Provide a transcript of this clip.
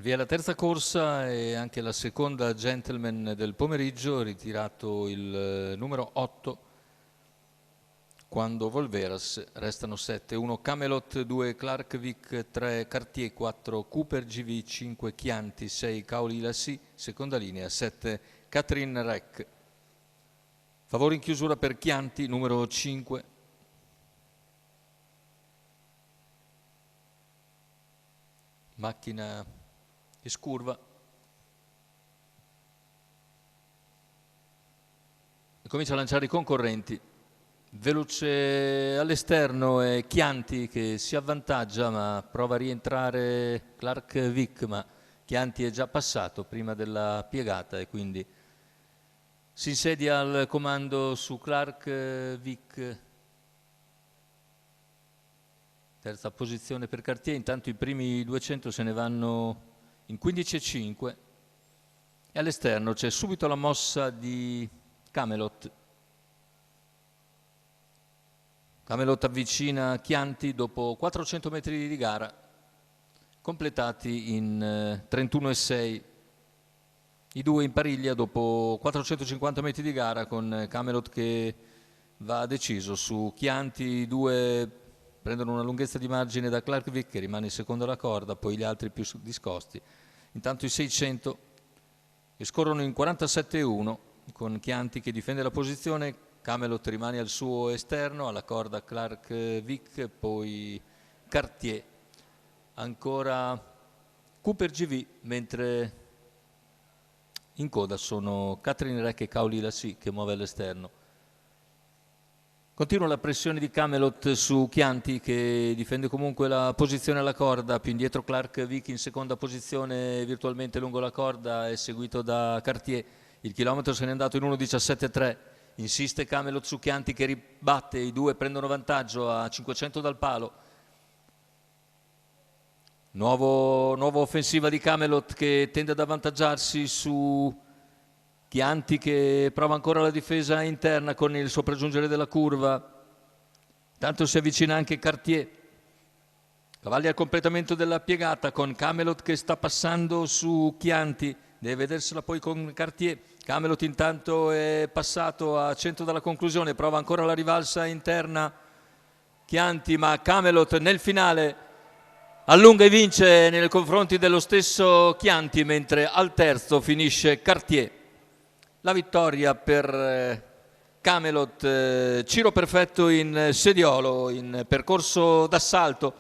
Via la terza corsa e anche la seconda gentleman del pomeriggio, ritirato il numero 8, quando Volveras, restano 7, 1 Camelot, 2 Clark Vic, 3 Cartier, 4 Cooper GV, 5 Chianti, 6 Caoli Lassi, seconda linea, 7 Catherine Rec. Favore in chiusura per Chianti, numero 5. Macchina che scurva. E comincia a lanciare i concorrenti. Veloce all'esterno è Chianti che si avvantaggia, ma prova a rientrare Clark Vic, ma Chianti è già passato prima della piegata e quindi si insedia al comando su Clark Vic. Terza posizione per Cartier, intanto i primi 200 se ne vanno in 15,5 e all'esterno c'è subito la mossa di Camelot. Camelot avvicina Chianti dopo 400 metri di gara, completati in 31,6. I due in pariglia dopo 450 metri di gara, con Camelot che va deciso su Chianti. I due prendono una lunghezza di margine da Clark Vic, che rimane in seconda alla corda, poi gli altri più discosti. Intanto i 600 che scorrono in 47,1, con Chianti che difende la posizione. Camelot rimane al suo esterno, alla corda Clark Vic, poi Cartier, ancora Cooper GV, mentre in coda sono Catherine Rec e Caoli Lassi che muove all'esterno. Continua la pressione di Camelot su Chianti che difende comunque la posizione alla corda, più indietro Clark Vic in seconda posizione virtualmente lungo la corda, è seguito da Cartier. Il chilometro se n'è andato in 1,17,3. Insiste Camelot su Chianti che ribatte, i due prendono vantaggio a 500 dal palo. Nuova offensiva di Camelot che tende ad avvantaggiarsi su Chianti che prova ancora la difesa interna con il sopraggiungere della curva. Tanto si avvicina anche Cartier. Cavalli al completamento della piegata con Camelot che sta passando su Chianti. Deve vedersela poi con Cartier. Camelot intanto è passato a 100 dalla conclusione, prova ancora la rivalsa interna Chianti, ma Camelot nel finale allunga e vince nei confronti dello stesso Chianti, mentre al terzo finisce Cartier. La vittoria per Camelot, Ciro Perfetto in sediolo, in percorso d'assalto.